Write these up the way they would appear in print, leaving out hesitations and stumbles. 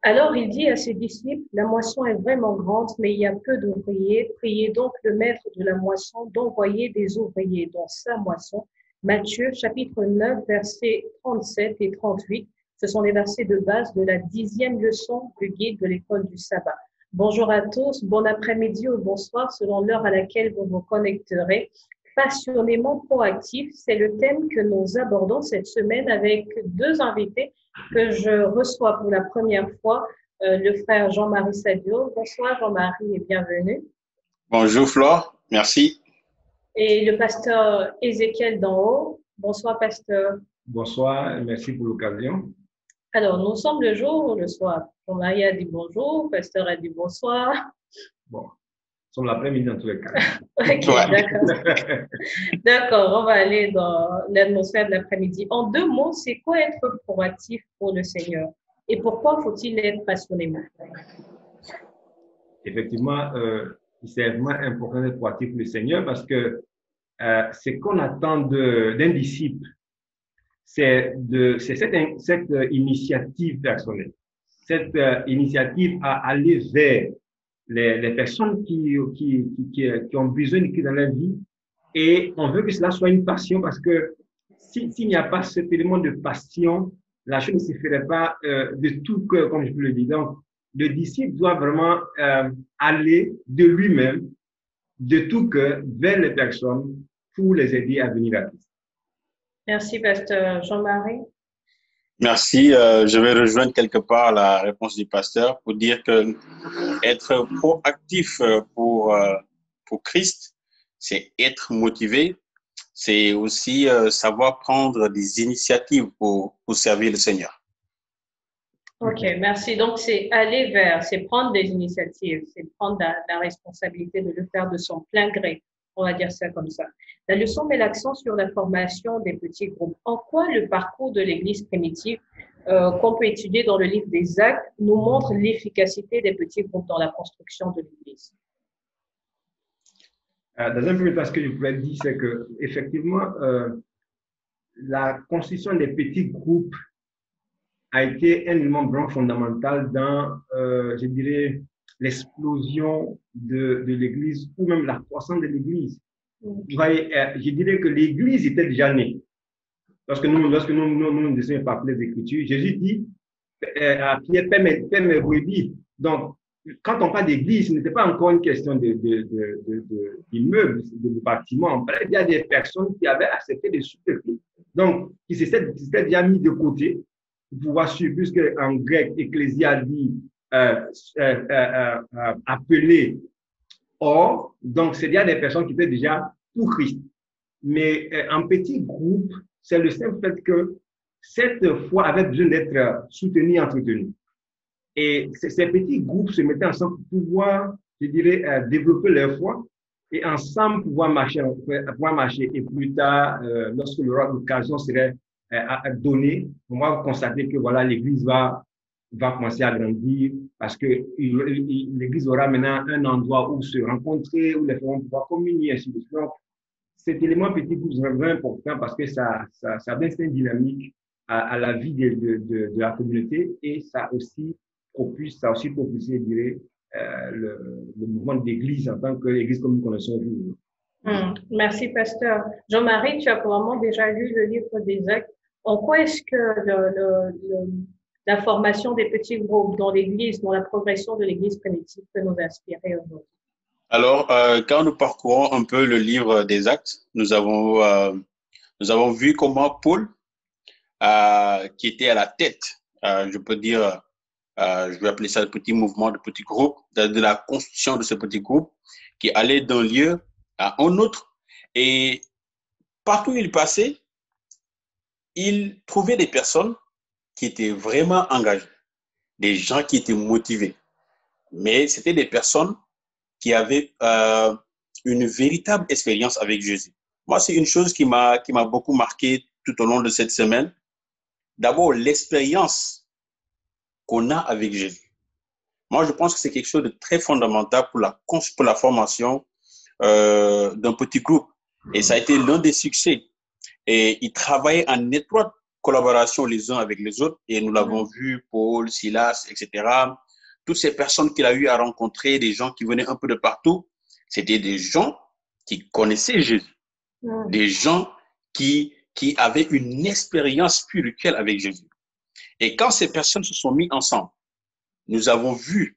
Alors il dit à ses disciples, la moisson est vraiment grande, mais il y a peu d'ouvriers. Priez donc le maître de la moisson d'envoyer des ouvriers dans sa moisson. Matthieu chapitre 9, versets 37 et 38. Ce sont les versets de base de la 10e leçon du guide de l'école du sabbat. Bonjour à tous, bon après-midi ou bonsoir selon l'heure à laquelle vous vous connecterez. Passionnément proactif, c'est le thème que nous abordons cette semaine avec deux invités que je reçois pour la première fois, le frère Jean-Marie Sadio. Bonsoir Jean-Marie et bienvenue. Bonjour Flore, merci. Et le pasteur Ézéchiel Danhaut. Bonsoir pasteur. Bonsoir, merci pour l'occasion. Alors, nous sommes le jour ou le soir? Jean-Marie a dit bonjour, pasteur a dit bonsoir. Bon, nous sommes l'après-midi dans tous les cas. Ok, d'accord. D'accord, on va aller dans l'atmosphère de l'après-midi. En deux mots, c'est quoi être proactif pour le Seigneur? Et pourquoi faut-il être passionnément? Effectivement, c'est vraiment important d'être proactif pour le Seigneur parce que ce qu'on attend d'un disciple, c'est cette initiative personnelle, cette initiative à aller vers les personnes qui ont besoin de Christ dans leur vie. Et on veut que cela soit une passion parce que s'il n'y a pas cet élément de passion, la chose ne se ferait pas de tout cœur, comme je vous le dis. Donc, le disciple doit vraiment aller de lui-même, de tout cœur, vers les personnes pour les aider à venir à Christ. Merci, pasteur Jean-Marie. Merci. Je vais rejoindre quelque part la réponse du pasteur pour dire que être proactif pour Christ, c'est être motivé, c'est aussi savoir prendre des initiatives pour servir le Seigneur. Ok, merci. Donc, c'est aller vers, c'est prendre des initiatives, c'est prendre la responsabilité de le faire de son plein gré. On va dire ça comme ça. La leçon met l'accent sur la formation des petits groupes. En quoi le parcours de l'Église primitive, qu'on peut étudier dans le livre des Actes, nous montre l'efficacité des petits groupes dans la construction de l'Église? Dans un premier temps, ce que je voulais dire, c'est que effectivement, la construction des petits groupes a été un élément vraiment fondamental dans, je dirais, l'explosion de l'Église ou même la croissance de l'Église. Vous voyez, je dirais que l'Église était déjà née. Lorsque nous dessinons par les Écritures, Jésus dit à Pierre, paie mes brebis. Donc, quand on parle d'église, ce n'était pas encore une question d'immeubles, de bâtiments. Il y a des personnes qui avaient accepté de suivre Christ. Donc, qui s'étaient déjà mis de côté pour pouvoir suivre, puisque en grec, ecclésia dit appelé. Or, donc, c'est déjà des personnes qui étaient déjà pour Christ. Mais en petit groupe, c'est le simple fait que cette foi avait besoin d'être soutenue, entretenue. Et ces petits groupes se mettaient ensemble pour pouvoir, je dirais, développer leur foi et ensemble pouvoir marcher. Et plus tard, lorsque l'occasion serait donnée, on va constater que voilà, l'Église va commencer à grandir parce que l'Église aura maintenant un endroit où se rencontrer, où les gens vont pouvoir communier, ainsi de suite. Donc, cet élément petit groupe est vraiment important parce que ça donne une dynamique à la vie de la communauté et ça aussi propulsé, je dirais, le mouvement d'église en tant qu'église comme nous connaissons aujourd'hui. Merci, pasteur. Jean-Marie, tu as probablement déjà lu le livre des Actes. En quoi est-ce que la formation des petits groupes dans l'église, dans la progression de l'église primitive peut nous inspirer aujourd'hui? Alors, quand nous parcourons un peu le livre des Actes, nous avons vu comment Paul, qui était à la tête, je peux dire, je vais appeler ça le petit mouvement, de petit groupe, de la construction de ce petit groupe, qui allait d'un lieu à un autre. Et partout où il passait, il trouvait des personnes qui étaient vraiment engagées, des gens qui étaient motivés. Mais c'était des personnes qui avaient une véritable expérience avec Jésus. Moi, c'est une chose qui m'a beaucoup marqué tout au long de cette semaine. D'abord, l'expérience qu'on a avec Jésus. Moi, je pense que c'est quelque chose de très fondamental pour la formation d'un petit groupe. Et ça a été l'un des succès. Et il travaillait en étroite collaboration les uns avec les autres. Et nous l'avons vu, Paul, Silas, etc. Toutes ces personnes qu'il a eu à rencontrer, des gens qui venaient un peu de partout, c'était des gens qui connaissaient Jésus. Des gens qui avaient une expérience spirituelle avec Jésus. Et quand ces personnes se sont mises ensemble, nous avons vu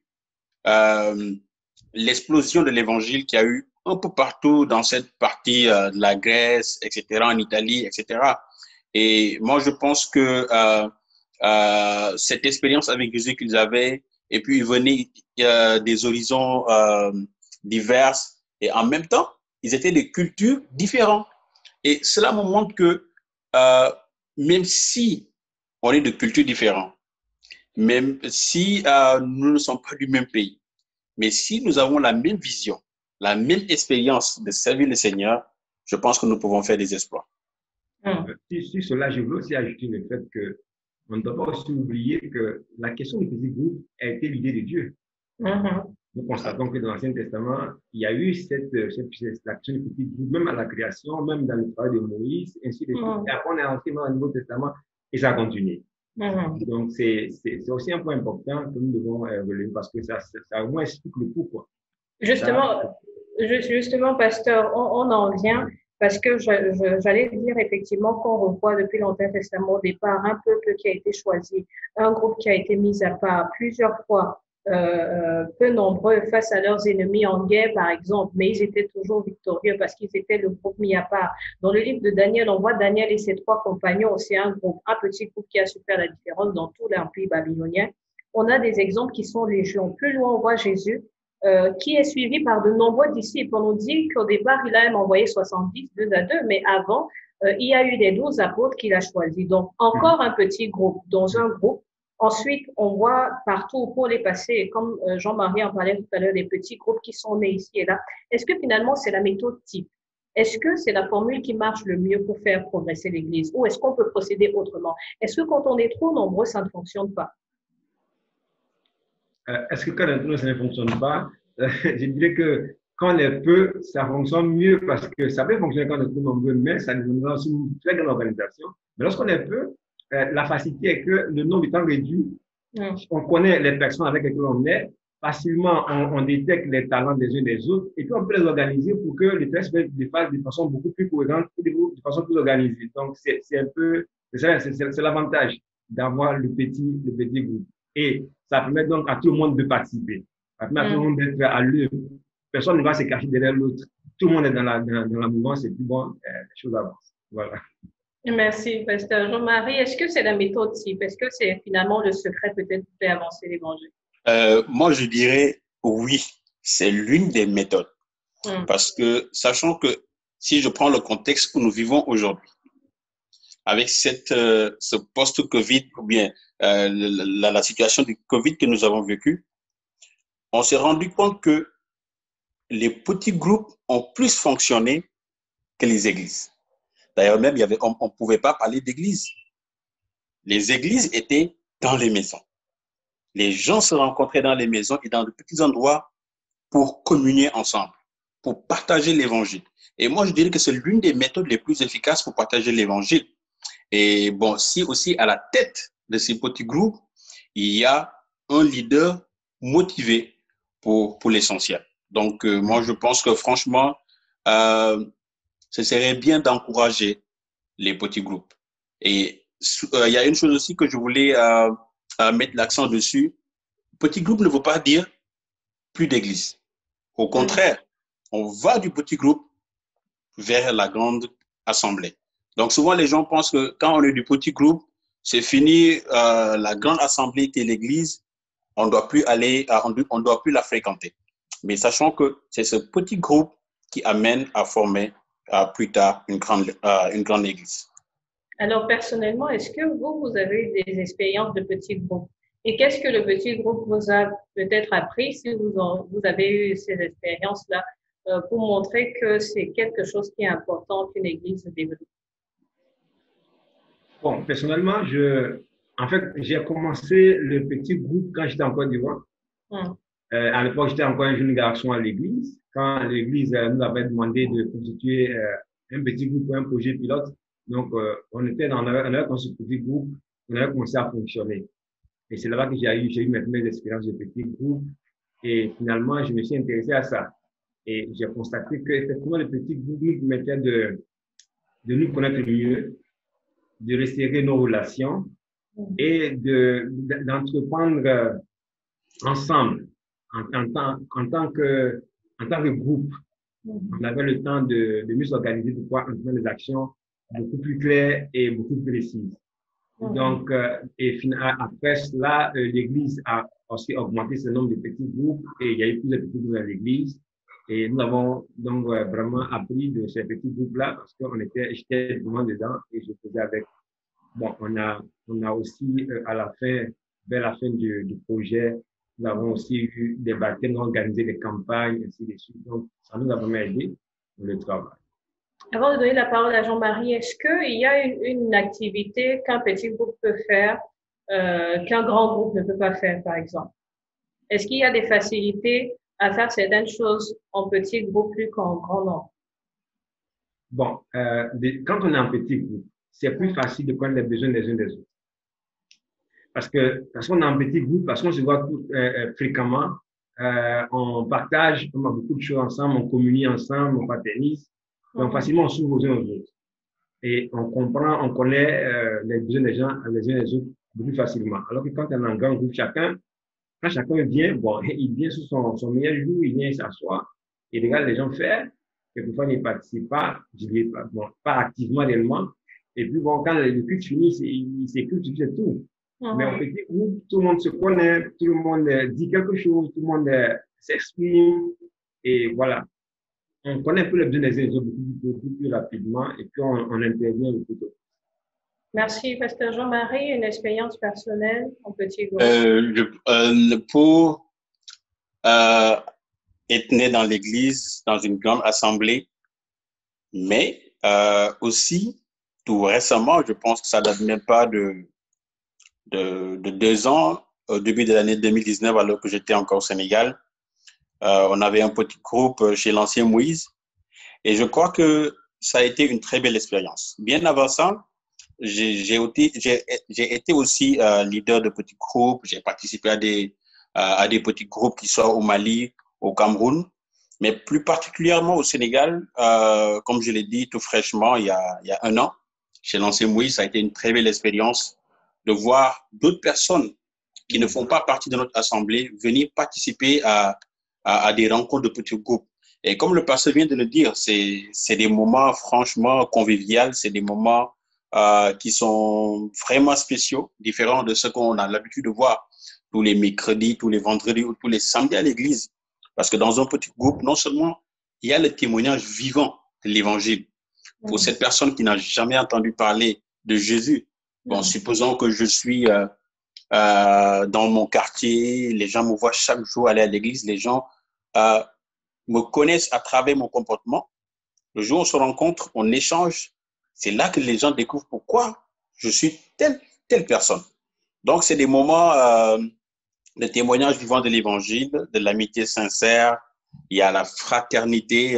l'explosion de l'évangile qu'il y a eu un peu partout dans cette partie de la Grèce, etc., en Italie, etc. Et moi, je pense que cette expérience avec Jésus qu'ils avaient, et puis ils venaient des horizons divers, et en même temps, ils étaient de cultures différentes. Et cela me montre que même si on est de cultures différentes, même si nous ne sommes pas du même pays, mais si nous avons la même vision, la même expérience de servir le Seigneur, je pense que nous pouvons faire des exploits. Sur cela, je veux aussi ajouter le fait que on ne doit pas aussi oublier que la question du petit groupe a été l'idée de Dieu. Nous constatons que dans l'Ancien Testament, il y a eu cette action du petit groupe, même à la création, même dans le travail de Moïse, ainsi de suite. Et après, on est entré dans le Nouveau Testament et ça a continué. Donc, c'est aussi un point important que nous devons relever parce que ça au moins explique le pourquoi. Justement, pasteur, on en vient parce que j'allais dire effectivement qu'on revoit depuis l'Ancien Testament au départ un peuple qui a été choisi, un groupe qui a été mis à part plusieurs fois, peu nombreux face à leurs ennemis en guerre, par exemple, mais ils étaient toujours victorieux parce qu'ils étaient le groupe mis à part. Dans le livre de Daniel, on voit Daniel et ses trois compagnons, c'est un petit groupe qui a su faire la différence dans tout l'empire babylonien. On a des exemples qui sont légion. Plus loin, on voit Jésus, qui est suivi par de nombreux disciples. On nous dit qu'au départ, il a même envoyé 70, 2 à 2, mais avant, il y a eu des 12 apôtres qu'il a choisis. Donc, encore un petit groupe dans un groupe. Ensuite, on voit partout pour les passer, comme Jean-Marie en parlait tout à l'heure, des petits groupes qui sont nés ici et là. Est-ce que finalement, c'est la méthode type? Est-ce que c'est la formule qui marche le mieux pour faire progresser l'Église? Ou est-ce qu'on peut procéder autrement? Est-ce que quand on est trop nombreux, ça ne fonctionne pas? Est-ce que quand ça ne fonctionne pas? Je dirais que quand on est peu, ça fonctionne mieux parce que ça peut fonctionner quand on est trop nombreux, mais ça nous donne aussi une très grande organisation. Mais lorsqu'on est peu, la facilité est que le nombre étant réduit, on connaît les personnes avec lesquelles on est, facilement on détecte les talents des uns des autres et puis on peut les organiser pour que les tests se fassent de façon beaucoup plus cohérente et de façon plus organisée. Donc c'est un peu, c'est l'avantage d'avoir le petit groupe. Et ça permet donc à tout le monde de participer. Ça permet à tout le monde d'être à l'œuvre. Personne ne va se cacher derrière l'autre. Tout le monde est dans la mouvance et puis bon, les choses avancent. Voilà. Merci, pasteur Jean-Marie. Est-ce que c'est la méthode type? Est-ce que c'est finalement le secret peut-être pour faire avancer l'évangile? Moi, je dirais oui, c'est l'une des méthodes. Parce que, sachant que si je prends le contexte où nous vivons aujourd'hui, avec ce post-Covid ou bien la situation du Covid que nous avons vécu, on s'est rendu compte que les petits groupes ont plus fonctionné que les églises. D'ailleurs, même, on ne pouvait pas parler d'église. Les églises étaient dans les maisons. Les gens se rencontraient dans les maisons et dans de petits endroits pour communier ensemble, pour partager l'évangile. Et moi, je dirais que c'est l'une des méthodes les plus efficaces pour partager l'évangile. Et bon, si aussi à la tête de ces petits groupes, il y a un leader motivé pour l'essentiel. Donc, moi, je pense que franchement, ce serait bien d'encourager les petits groupes. Et il y a une chose aussi que je voulais mettre l'accent dessus. Petit groupe ne veut pas dire plus d'église. Au contraire, on va du petit groupe vers la grande assemblée. Donc, souvent, les gens pensent que quand on est du petit groupe, c'est fini, la grande assemblée qui est l'église, on ne doit plus on doit plus la fréquenter. Mais sachant que c'est ce petit groupe qui amène à former plus tard une grande église. Alors, personnellement, est-ce que vous avez eu des expériences de petits groupes? Et qu'est-ce que le petit groupe vous a peut-être appris si vous avez eu ces expériences-là pour montrer que c'est quelque chose qui est important qu'une église se développe? Bon, personnellement, j'ai commencé le petit groupe quand j'étais en Côte d'Ivoire. À l'époque, j'étais encore un jeune garçon à l'église. Quand l'église nous avait demandé de constituer un petit groupe pour un projet pilote, Donc, on avait construit ce petit groupe, on avait commencé à fonctionner. Et c'est là-bas que j'ai eu mes premières expériences de petits groupes. Et finalement, je me suis intéressé à ça. Et j'ai constaté que effectivement, les petits groupes nous permettaient de nous connaître mieux, de resserrer nos relations et d'entreprendre ensemble en tant que groupe. On avait le temps de mieux s'organiser pour pouvoir entreprendre des actions beaucoup plus claires et beaucoup plus précises. Donc, après cela, l'Église a aussi augmenté ce nombre de petits groupes et il y a eu plusieurs petits groupes dans l'Église. Et nous avons donc vraiment appris de ces petits groupes-là parce j'étais vraiment dedans et je faisais avec. Bon, on a aussi vers la fin du projet, nous avons aussi eu des baptêmes, organisé des campagnes, ainsi de suite. Donc, ça nous a vraiment aidé dans le travail. Avant de donner la parole à Jean-Marie, est-ce qu'il y a une activité qu'un petit groupe peut faire, qu'un grand groupe ne peut pas faire, par exemple? Est-ce qu'il y a des facilités à faire certaines choses en petit groupe plus qu'en grand nombre? Bon, quand on est en petit groupe, c'est plus facile de connaître les besoins des uns des autres. Parce qu'on est en petit groupe, parce qu'on se voit fréquemment, on partage beaucoup de choses ensemble, on communie ensemble, on fraternise. Donc, facilement, on s'ouvre aux uns aux autres. Et on comprend, on connaît les besoins des gens les uns les autres beaucoup facilement. Alors que quand on est en grand groupe, quand chacun vient, bon, il vient sous son meilleur jour, il vient s'asseoir, il regarde les gens faire, quelquefois il ne participe pas, pas activement réellement. Et puis bon, quand le culte finit, il s'écoute, c'est tout. Mais en petit groupe, tout le monde se connaît, tout le monde dit quelque chose, tout le monde s'exprime, et voilà. On connaît un peu les besoins des autres beaucoup plus rapidement, et puis on intervient beaucoup plus. Merci, Pasteur Jean-Marie. Une expérience personnelle en petit groupe? Pour être né dans l'église, dans une grande assemblée, mais aussi, tout récemment, je pense que ça date même pas de 2 ans, au début de l'année 2019, alors que j'étais encore au Sénégal, on avait un petit groupe chez l'ancien Moïse, et je crois que ça a été une très belle expérience. Bien avant ça, j'ai été aussi leader de petits groupes. J'ai participé à des petits groupes qui sont au Mali, au Cameroun, mais plus particulièrement au Sénégal, comme je l'ai dit tout fraîchement il y a 1 an, chez l'ancien Moïse. Ça a été une très belle expérience de voir d'autres personnes qui ne font pas partie de notre assemblée venir participer à des rencontres de petits groupes. Et comme le pasteur vient de le dire, c'est des moments franchement conviviaux, c'est des moments qui sont vraiment spéciaux, différents de ce qu'on a l'habitude de voir tous les mercredis, tous les vendredis ou tous les samedis à l'église. Parce que dans un petit groupe, non seulement il y a le témoignage vivant de l'évangile. Pour cette personne qui n'a jamais entendu parler de Jésus, bon, supposons que je suis dans mon quartier, les gens me voient chaque jour aller à l'église, les gens me connaissent à travers mon comportement. Le jour où on se rencontre, on échange, c'est là que les gens découvrent pourquoi je suis telle personne. Donc, c'est des moments de témoignage vivant de l'évangile, de l'amitié sincère. Il y a la fraternité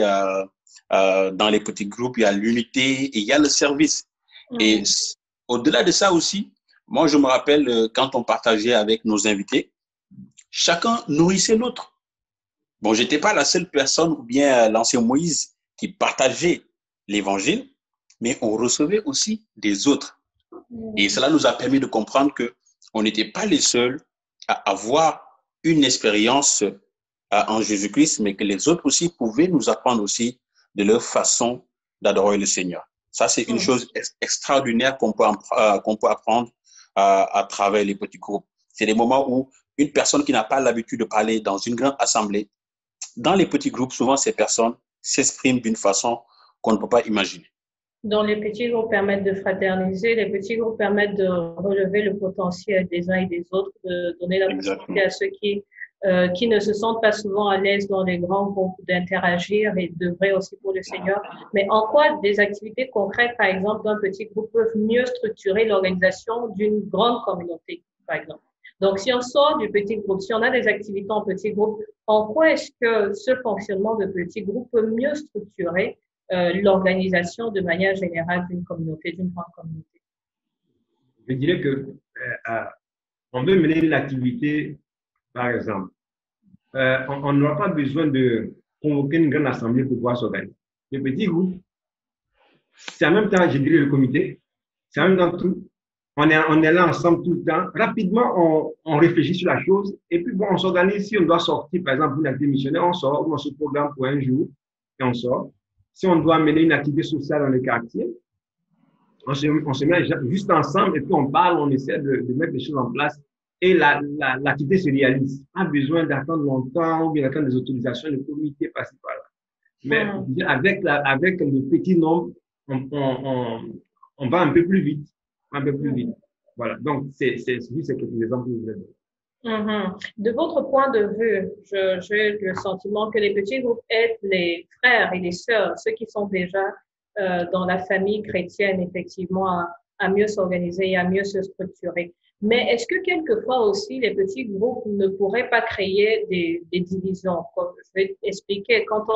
dans les petits groupes, il y a l'unité et il y a le service. Et au-delà de ça aussi, moi, je me rappelle quand on partageait avec nos invités, chacun nourrissait l'autre. Bon, je n'étais pas la seule personne ou bien l'ancien Moïse qui partageait l'évangile, mais on recevait aussi des autres. Et cela nous a permis de comprendre qu'on n'était pas les seuls à avoir une expérience en Jésus-Christ, mais que les autres aussi pouvaient nous apprendre aussi de leur façon d'adorer le Seigneur. Ça, c'est une chose extraordinaire qu'on peut apprendre à travers les petits groupes. C'est des moments où une personne qui n'a pas l'habitude de parler dans une grande assemblée, dans les petits groupes, souvent ces personnes s'expriment d'une façon qu'on ne peut pas imaginer. Donc, les petits groupes permettent de fraterniser, les petits groupes permettent de relever le potentiel des uns et des autres, de donner la possibilité à ceux qui ne se sentent pas souvent à l'aise dans les grands groupes d'interagir et de vrai aussi pour le Seigneur. Mais en quoi des activités concrètes, par exemple, d'un petit groupe peuvent mieux structurer l'organisation d'une grande communauté, par exemple? Donc, si on sort du petit groupe, si on a des activités en petit groupe, en quoi est-ce que ce fonctionnement de petit groupe peut mieux structurer l'organisation de manière générale d'une communauté, d'une grande communauté? Je dirais que on veut mener une activité, par exemple. On n'aura pas besoin de convoquer une grande assemblée pour pouvoir s'organiser. Les petits groupes, c'est en même temps, je dirais, le comité, c'est en même temps tout. On est là ensemble tout le temps. Rapidement, on réfléchit sur la chose et puis bon, on s'organise. Si on doit sortir, par exemple, une activité missionnaire, on sort, on se programme pour un jour et on sort. Si on doit mener une activité sociale dans le quartier, on se met juste ensemble et puis on parle, on essaie de mettre les choses en place et l'activité se réalise. Pas besoin d'attendre longtemps ou bien d'attendre des autorisations de comité par-ci par-là. Mais avec le petit nombre, on va un peu plus vite. Un peu plus vite. Voilà. Donc, c'est quelques exemples que je voulais donner. De votre point de vue, j'ai le sentiment que les petits groupes aident les frères et les sœurs, ceux qui sont déjà dans la famille chrétienne, effectivement, à mieux s'organiser et à mieux se structurer. Mais est-ce que quelquefois aussi, les petits groupes ne pourraient pas créer des divisions? Comme je vais expliquer, quand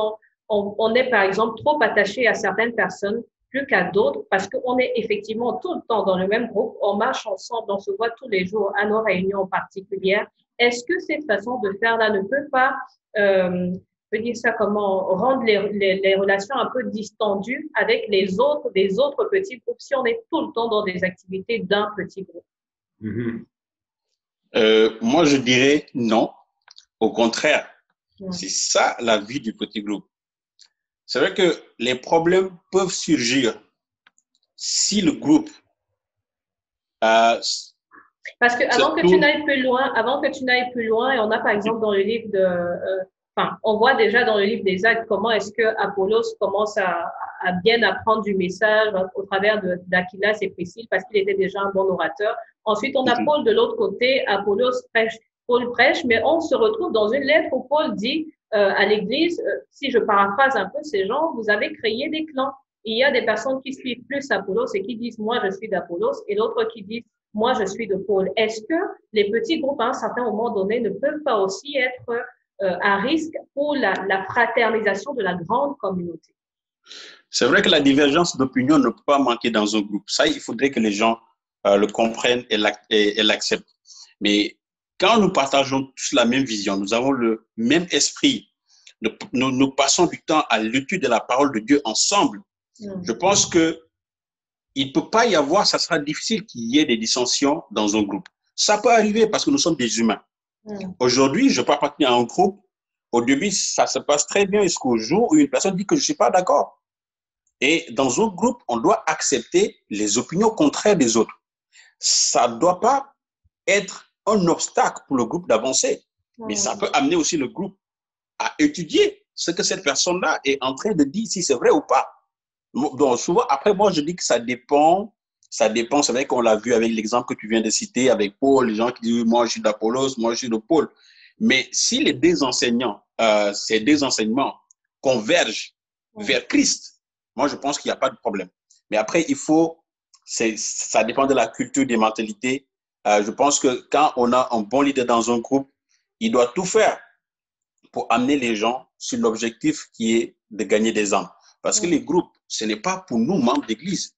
on est, par exemple, trop attaché à certaines personnes, plus qu'à d'autres, parce qu'on est effectivement tout le temps dans le même groupe, on marche ensemble, on se voit tous les jours à nos réunions particulières. Est-ce que cette façon de faire-là ne peut pas, je veux dire ça comment, rendre les relations un peu distendues avec des autres petits groupes si on est tout le temps dans des activités d'un petit groupe? Moi, je dirais non. Au contraire, c'est ça la vie du petit groupe. C'est vrai que les problèmes peuvent surgir si le groupe parce que avant que tu n'ailles plus loin, et on a par exemple dans le livre on voit déjà dans le livre des Actes comment est-ce que Apollos commence à bien apprendre du message au travers d'Aquilas et Priscille parce qu'il était déjà un bon orateur. Ensuite, on a Paul de l'autre côté, Paul prêche, mais on se retrouve dans une lettre où Paul dit à l'Église, si je paraphrase un peu ces gens, vous avez créé des clans. Il y a des personnes qui suivent plus Apollos et qui disent, moi, je suis d'Apollos, et d'autres qui disent, moi, je suis de Paul. Est-ce que les petits groupes, à un certain moment donné, ne peuvent pas aussi être à risque pour la fraternisation de la grande communauté? C'est vrai que la divergence d'opinion ne peut pas manquer dans un groupe. Ça, il faudrait que les gens le comprennent et l'acceptent. Mais quand nous partageons tous la même vision, nous avons le même esprit, nous passons du temps à l'étude de la parole de Dieu ensemble, je pense que il ne peut pas y avoir, ça sera difficile qu'il y ait des dissensions dans un groupe. Ça peut arriver parce que nous sommes des humains. Aujourd'hui, je peux appartenir à un groupe. Au début, ça se passe très bien jusqu'au jour où une personne dit que je ne suis pas d'accord. Et dans un groupe, on doit accepter les opinions contraires des autres. Ça ne doit pas être un obstacle pour le groupe d'avancer. Mais ça peut amener aussi le groupe à étudier ce que cette personne-là est en train de dire, si c'est vrai ou pas. Donc, souvent, après, moi, je dis que ça dépend. Ça dépend. C'est vrai qu'on l'a vu avec l'exemple que tu viens de citer, avec Paul, les gens qui disent, moi, je suis d'Apollos, moi, je suis de Paul. Mais si les deux enseignants, ces deux enseignements convergent vers Christ, moi, je pense qu'il n'y a pas de problème. Mais après, ça dépend de la culture, des mentalités. Je pense que quand on a un bon leader dans un groupe, il doit tout faire pour amener les gens sur l'objectif qui est de gagner des âmes. Parce que les groupes, ce n'est pas pour nous, membres d'église.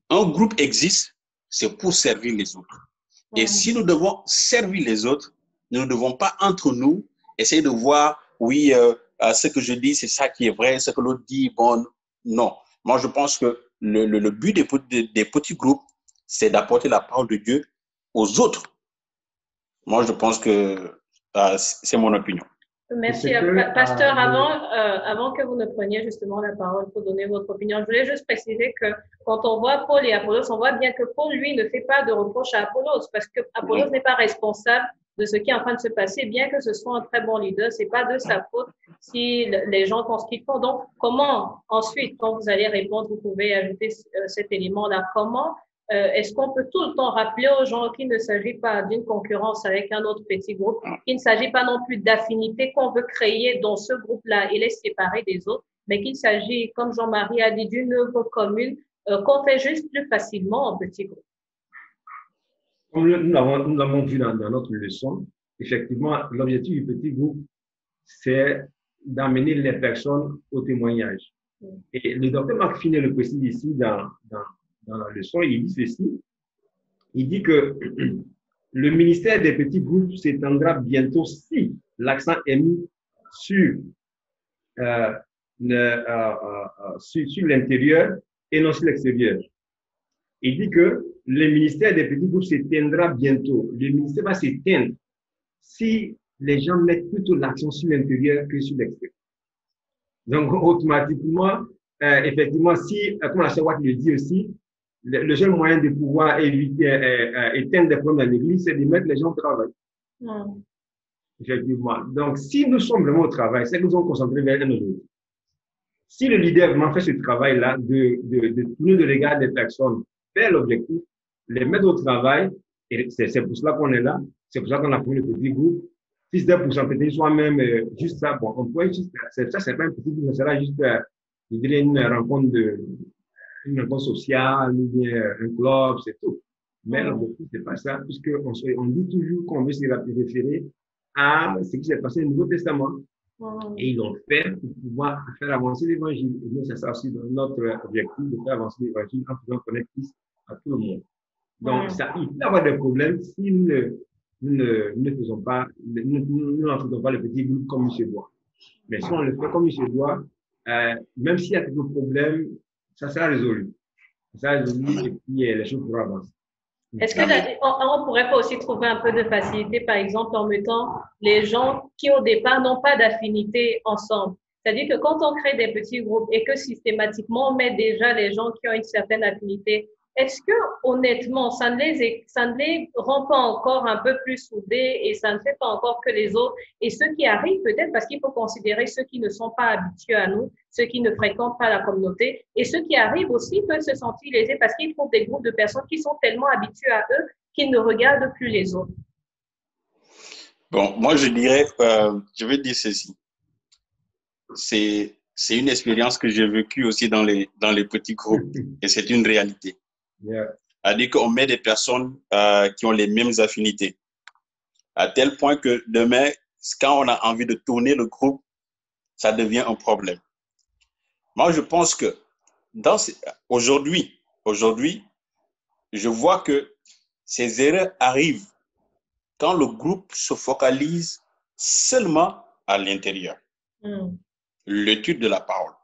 Un groupe existe, c'est pour servir les autres. Et si nous devons servir les autres, nous ne devons pas entre nous essayer de voir, oui, ce que je dis, c'est ça qui est vrai, ce que l'autre dit, bon, non. Moi, je pense que le but des petits groupes, c'est d'apporter la parole de Dieu aux autres. Moi, je pense que c'est mon opinion. Merci. Pasteur, avant que vous ne preniez justement la parole pour donner votre opinion, je voulais juste préciser que quand on voit Paul et Apollos, on voit bien que Paul, lui, ne fait pas de reproche à Apollos parce que Apollos n'est pas responsable de ce qui est en train de se passer, bien que ce soit un très bon leader, c'est pas de sa faute si les gens font ce qu'ils font. Donc, comment ensuite, quand vous allez répondre, vous pouvez ajouter cet élément-là, comment est-ce qu'on peut tout le temps rappeler aux gens qu'il ne s'agit pas d'une concurrence avec un autre petit groupe, qu'il ne s'agit pas non plus d'affinité qu'on veut créer dans ce groupe-là et les séparer des autres, mais qu'il s'agit, comme Jean-Marie a dit, d'une œuvre commune qu'on fait juste plus facilement en petit groupe? Comme nous l'avons vu dans notre leçon, effectivement, l'objectif du petit groupe, c'est d'amener les personnes au témoignage. Et le docteur Marc Finet le précise ici dans la leçon, il dit ceci. Il dit que le ministère des petits groupes s'étendra bientôt si l'accent est mis sur, sur l'intérieur et non sur l'extérieur. Il dit que le ministère des petits groupes s'éteindra bientôt. Le ministère va s'éteindre si les gens mettent plutôt l'accent sur l'intérieur que sur l'extérieur. Donc, automatiquement, effectivement, si, comme la sœur Watt le dit aussi, le seul moyen de pouvoir éviter, éteindre des problèmes dans l'église, c'est de mettre les gens au travail. Effectivement. Donc, si nous sommes vraiment au travail, c'est que nous sommes concentrés vers un objectif. Si le leader vraiment fait ce travail-là, de tourner le regard des personnes vers l'objectif, les mettre au travail, et c'est pour cela qu'on est là, c'est pour ça qu'on a fait le petit groupe. Si c'était pour s'entêter soi-même, juste ça, bon, on pourrait juste, ça, c'est pas un petit groupe, ça sera juste, je dirais, une rencontre sociale, ou bien un club, c'est tout. Mais l'objectif, c'est pas ça, puisqu'on dit toujours qu'on veut se référer à ce qui s'est passé au Nouveau Testament. Et ils l'ont fait pour pouvoir faire avancer l'évangile. Et nous, c'est ça aussi notre objectif, de faire avancer l'évangile en faisant connaître Christ à tout le monde. Donc, ça, il peut y avoir des problèmes si nous ne faisons pas, nous n'en faisons pas le petit groupe comme il se doit. Mais si on le fait comme il se doit, même s'il y a quelques problèmes, ça sera résolu. Ça sera résolu et puis les choses pourront avancer. Est-ce que on pourrait pas aussi trouver un peu de facilité, par exemple, en mettant les gens qui, au départ, n'ont pas d'affinité ensemble? C'est-à-dire que quand on crée des petits groupes et que systématiquement, on met déjà les gens qui ont une certaine affinité, est-ce que, honnêtement, ça ne les rend pas encore un peu plus soudés et ça ne fait pas encore que les autres? Et ceux qui arrivent, peut-être, parce qu'il faut considérer ceux qui ne sont pas habitués à nous, ceux qui ne fréquentent pas la communauté, et ceux qui arrivent aussi peuvent se sentir lésés parce qu'ils trouvent des groupes de personnes qui sont tellement habitués à eux qu'ils ne regardent plus les autres. Bon, moi, je dirais, je vais dire ceci. C'est une expérience que j'ai vécue aussi dans les petits groupes et c'est une réalité. C'est-à-dire qu'on met des personnes qui ont les mêmes affinités, à tel point que demain, quand on a envie de tourner le groupe, ça devient un problème. Moi, je pense que aujourd'hui, je vois que ces erreurs arrivent quand le groupe se focalise seulement à l'intérieur. L'étude de la parole.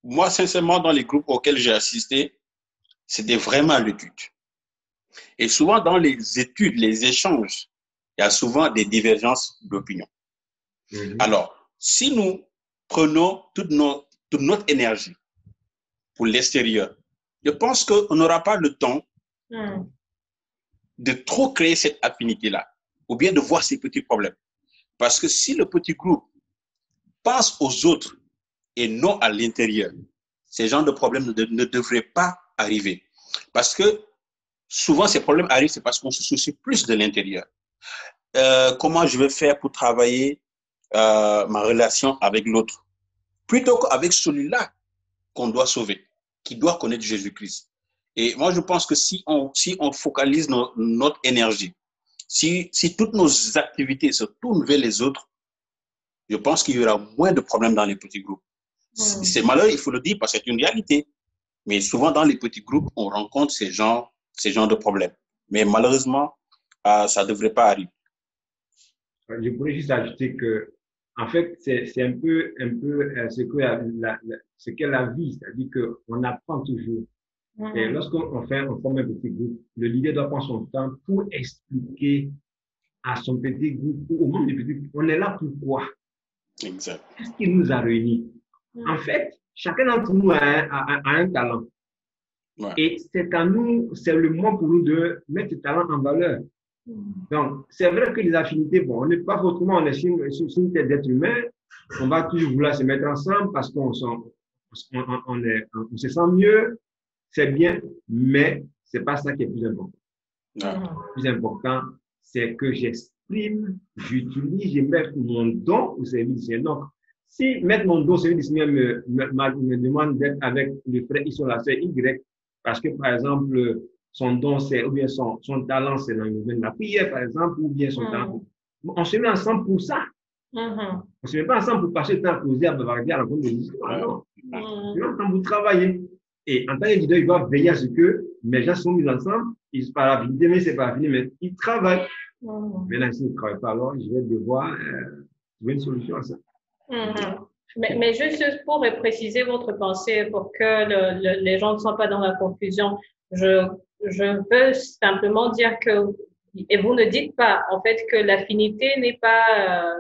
Moi, sincèrement, dans les groupes auxquels j'ai assisté, c'était vraiment l'étude. Et souvent, dans les études, les échanges, il y a souvent des divergences d'opinion. Alors, si nous prenons toute notre énergie pour l'extérieur, je pense qu'on n'aura pas le temps de trop créer cette affinité-là, ou bien de voir ces petits problèmes. Parce que si le petit groupe pense aux autres et non à l'intérieur, ces genres de problèmes ne devraient pas arriver. Parce que souvent, ces problèmes arrivent, c'est parce qu'on se soucie plus de l'intérieur. Comment je vais faire pour travailler ma relation avec l'autre, plutôt qu'avec celui-là qu'on doit sauver, qui doit connaître Jésus-Christ. Et moi, je pense que si on focalise notre énergie, si toutes nos activités se tournent vers les autres, je pense qu'il y aura moins de problèmes dans les petits groupes. C'est malheureux, il faut le dire, parce que c'est une réalité. Mais souvent, dans les petits groupes, on rencontre ces genres de problèmes. Mais malheureusement, ça ne devrait pas arriver. Je pourrais juste ajouter que, en fait, c'est un peu ce qu'est la vie, c'est-à-dire qu'on apprend toujours. Et lorsqu'on forme un petit groupe, le leader doit prendre son temps pour expliquer à son petit groupe, au monde du petit groupe, on est là pourquoi? Exact. Qu'est-ce qui nous a réunis? En fait, chacun d'entre nous a un talent. Ouais. Et c'est à nous, c'est le moment pour nous de mettre ce talent en valeur. Donc, c'est vrai que les affinités, bon, on n'est pas autrement, on est sur une tête d'être humain, on va toujours vouloir se mettre ensemble parce qu'on se sent mieux, c'est bien, mais c'est pas ça qui est plus important. Le plus important, c'est que j'exprime, j'utilise, je mets mon don au service du Seigneur. Donc, si mettre mon don au service du Seigneur me demande d'être avec le frère X ou la sœur Y, parce que, par exemple, son don, c'est, ou bien son talent, c'est dans le domaine de la prière, par exemple, ou bien son talent. On se met ensemble pour ça. Mhm. On ne se met pas ensemble pour passer le temps à causer, à bavarder, à raconter des histoires. Non. Mhm. C'est ensemble pour travailler. Et en tant que leader, il doit veiller à ce que mes gens sont mis ensemble. Ils ne sont pas là, demain, c'est pas fini, mais ils travaillent. Mhm. Maintenant, s'ils ne travaillent pas, alors je vais devoir trouver une solution à ça. Mhm. Mais juste pour préciser votre pensée, pour que les gens ne soient pas dans la confusion, je, je veux simplement dire que, et vous ne dites pas, en fait, que l'affinité n'est pas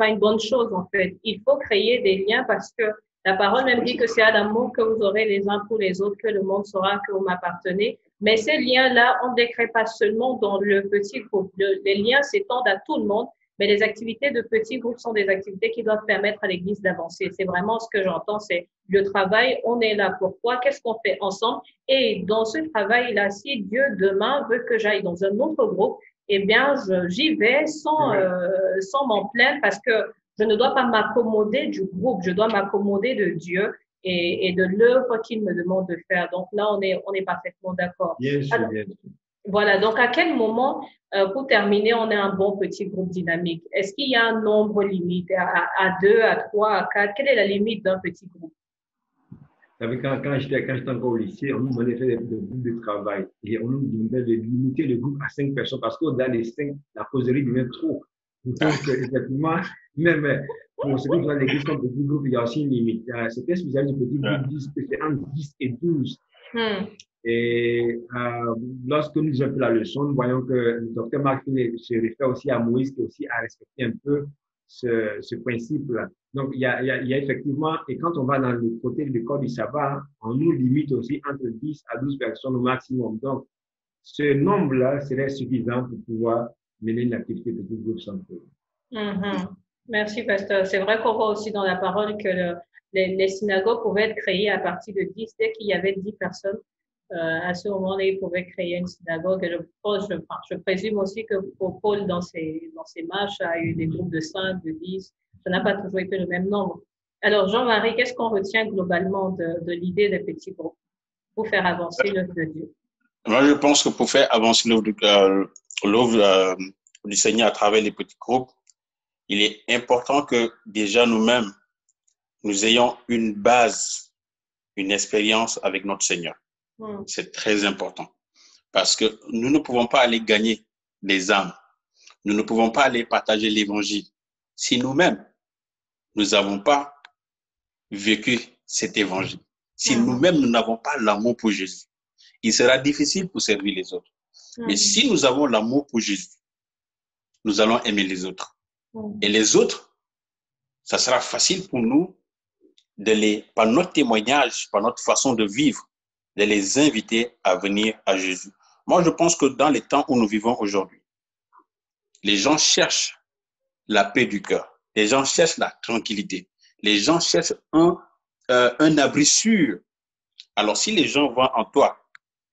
une bonne chose, en fait. Il faut créer des liens parce que la parole même dit que c'est à l'amour que vous aurez les uns pour les autres, que le monde saura que vous m'appartenez. Mais ces liens-là, on ne les crée pas seulement dans le petit groupe. Les liens s'étendent à tout le monde. Mais les activités de petits groupes sont des activités qui doivent permettre à l'Église d'avancer. C'est vraiment ce que j'entends, c'est le travail, on est là pourquoi, qu'est-ce qu'on fait ensemble. Et dans ce travail-là, si Dieu demain veut que j'aille dans un autre groupe, eh bien, j'y vais sans m'en plaindre parce que je ne dois pas m'accommoder du groupe, je dois m'accommoder de Dieu et de l'œuvre qu'il me demande de faire. Donc là, on est parfaitement d'accord. Bien sûr, bien sûr. Voilà, donc à quel moment, pour terminer, on est un bon petit groupe dynamique? Est-ce qu'il y a un nombre limite à 2, à 3, à 4? Quelle est la limite d'un petit groupe? Vous savez, quand j'étais encore au lycée, on nous demandait de faire des groupes de travail. Et on nous demandait de limiter le groupe à 5 personnes parce qu'au-delà des 5, la causerie devient trop. Donc, effectivement, même pour ce qui est de l'église comme petit groupe, il y a aussi une limite. C'était spécial du petit groupe 10, c'est entre 10 et 12. Et lorsque nous faisons un peu la leçon, nous voyons que le docteur Marc se réfère aussi à Moïse, qui aussi a respecté un peu ce principe-là. Donc, il y a effectivement, et quand on va dans le côté de l'école du sabbat, on nous limite aussi entre 10 à 12 personnes au maximum. Donc, ce nombre-là serait suffisant pour pouvoir mener une activité de petit groupe sans problème. Merci, pasteur. C'est vrai qu'on voit aussi dans la parole que les synagogues pouvaient être créées à partir de 10. Dès qu'il y avait 10 personnes, à ce moment-là, ils pouvaient créer une synagogue. Et je présume aussi que pour Paul, dans ses marches, a eu des groupes de 5, de 10. Ça n'a pas toujours été le même nombre. Alors, Jean-Marie, qu'est-ce qu'on retient globalement de l'idée des petits groupes pour faire avancer l'œuvre de Dieu? Moi, je pense que pour faire avancer l'œuvre du Seigneur à travers les petits groupes, il est important que déjà nous-mêmes, nous ayons une base, une expérience avec notre Seigneur. C'est très important parce que nous ne pouvons pas aller gagner des âmes. Nous ne pouvons pas aller partager l'évangile si nous-mêmes, nous n'avons pas vécu cet évangile. Si nous-mêmes, nous n'avons pas l'amour pour Jésus, il sera difficile pour servir les autres. Mais si nous avons l'amour pour Jésus, nous allons aimer les autres. Et les autres, ça sera facile pour nous par notre témoignage, par notre façon de vivre, de les inviter à venir à Jésus. Moi, je pense que dans les temps où nous vivons aujourd'hui, les gens cherchent la paix du cœur. Les gens cherchent la tranquillité. Les gens cherchent un abri sûr. Alors, si les gens voient en toi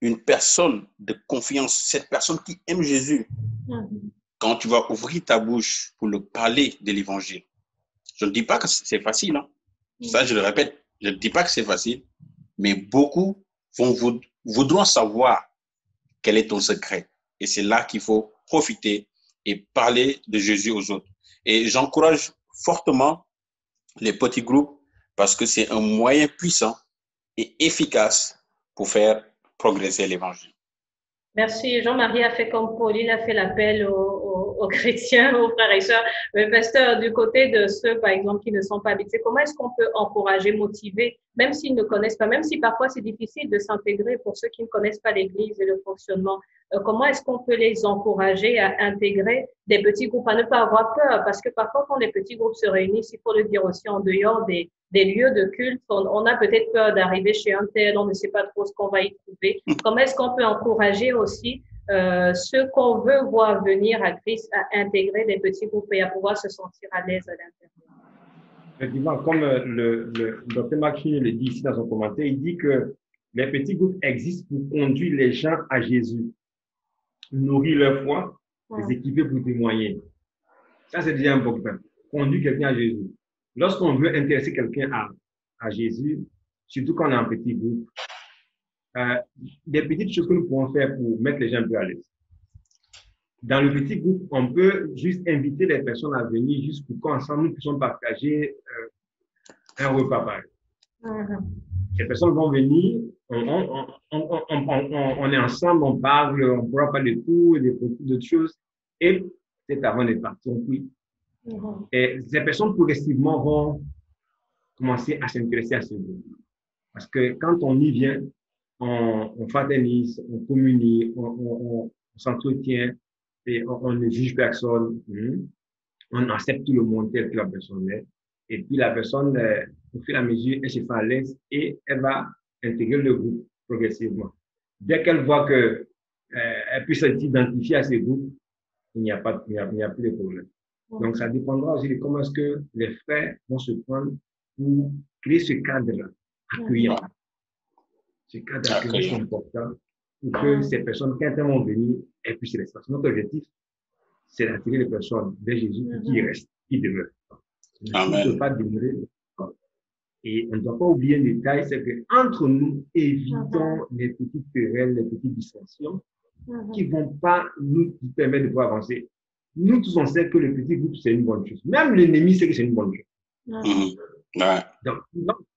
une personne de confiance, cette personne qui aime Jésus, quand tu vas ouvrir ta bouche pour le parler de l'évangile, je ne dis pas que c'est facile, hein. Ça, je le répète, je ne dis pas que c'est facile, mais beaucoup voudront savoir quel est ton secret. Et c'est là qu'il faut profiter et parler de Jésus aux autres. Et j'encourage fortement les petits groupes parce que c'est un moyen puissant et efficace pour faire progresser l'évangile. Merci. Jean-Marie a fait comme Paul, il a fait l'appel aux chrétiens, aux frères et sœurs. Mais pasteur, du côté de ceux, par exemple, qui ne sont pas habitués, comment est-ce qu'on peut encourager, motiver, même s'ils ne connaissent pas, même si parfois c'est difficile de s'intégrer pour ceux qui ne connaissent pas l'Église et le fonctionnement, comment est-ce qu'on peut les encourager à intégrer des petits groupes, à ne pas avoir peur? Parce que parfois, quand les petits groupes se réunissent, il faut le dire aussi en dehors des lieux de culte, on a peut-être peur d'arriver chez un tel, on ne sait pas trop ce qu'on va y trouver. Comment est-ce qu'on peut encourager aussi ceux qu'on veut voir venir à Christ à intégrer des petits groupes et à pouvoir se sentir à l'aise à l'intérieur? Effectivement, comme le docteur Marquis le dit ici dans son commentaire, il dit que les petits groupes existent pour conduire les gens à Jésus, nourrir leur foi, les équiper pour témoigner. Ça, c'est déjà important. Conduire quelqu'un à Jésus. Lorsqu'on veut intéresser quelqu'un à Jésus, surtout quand on est en petit groupe, des petites choses que nous pouvons faire pour mettre les gens un peu à l'aise. Dans le petit groupe, on peut juste inviter les personnes à venir juste pour qu'ensemble nous puissions partager un repas pareil. Les personnes vont venir, on est ensemble, on parle, on pourra parler de tout et de beaucoup d'autres choses. Et c'est avant de partir, oui. Et ces personnes progressivement vont commencer à s'intéresser à ce groupe. Parce que quand on y vient, on fraternise, on communie, on s'entretient et on ne juge personne. On accepte tout le monde tel que la personne est. Et puis la personne, au fur et à mesure, elle se sent à l'aise et elle va intégrer le groupe progressivement. Dès qu'elle voit que elle puisse s'identifier à ce groupe, il n'y a plus de problème. Donc, ça dépendra aussi de comment est-ce que les frères vont se prendre pour créer ce cadre accueillant. Ce cadre accueillant est important pour que ces personnes, quand elles vont venir, elles puissent rester. Notre objectif, c'est d'attirer les personnes vers Jésus qui restent, qui demeurent. Amen. On ne peut pas demeurer. Et on ne doit pas oublier un détail, c'est qu'entre nous, évitons les petites querelles, les petites dissensions qui ne vont pas nous permettre de pouvoir avancer. Nous tous, on sait que le petit groupe, c'est une bonne chose. Même l'ennemi sait que c'est une bonne chose. Donc,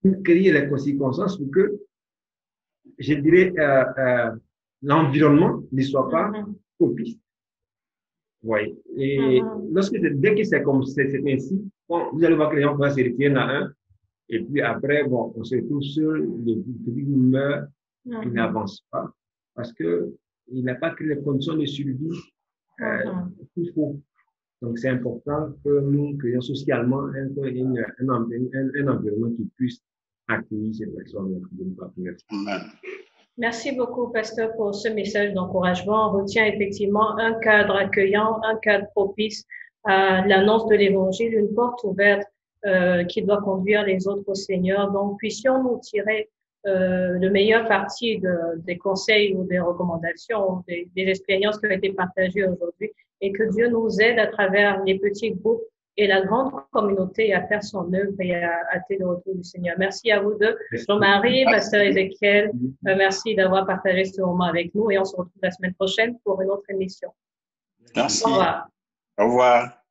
nous créer les circonstances pour que, je dirais, l'environnement ne soit pas propice. Oui. Et dès que c'est comme c'est ainsi, bon, vous allez voir que les gens vont se retirer à un. Et puis après, bon, on se retrouve seul, le petit groupe meurt, il n'avance pas. Parce qu'il n'a pas créé les conditions de survie qu'il faut. Donc, c'est important que nous créions socialement un environnement qui puisse accueillir ces personnes. Merci beaucoup, pasteur, pour ce message d'encouragement. On retient effectivement un cadre accueillant, un cadre propice à l'annonce de l'Évangile, une porte ouverte qui doit conduire les autres au Seigneur. Donc, puissions-nous tirer le meilleur parti des conseils ou des recommandations, des expériences qui ont été partagées aujourd'hui, et que Dieu nous aide à travers les petits groupes et la grande communauté à faire son œuvre et à hâter le retour du Seigneur. Merci à vous deux, Jean-Marie, pasteur Ézéchiel. Merci d'avoir partagé ce moment avec nous et on se retrouve la semaine prochaine pour une autre émission. Merci. Au revoir. Au revoir.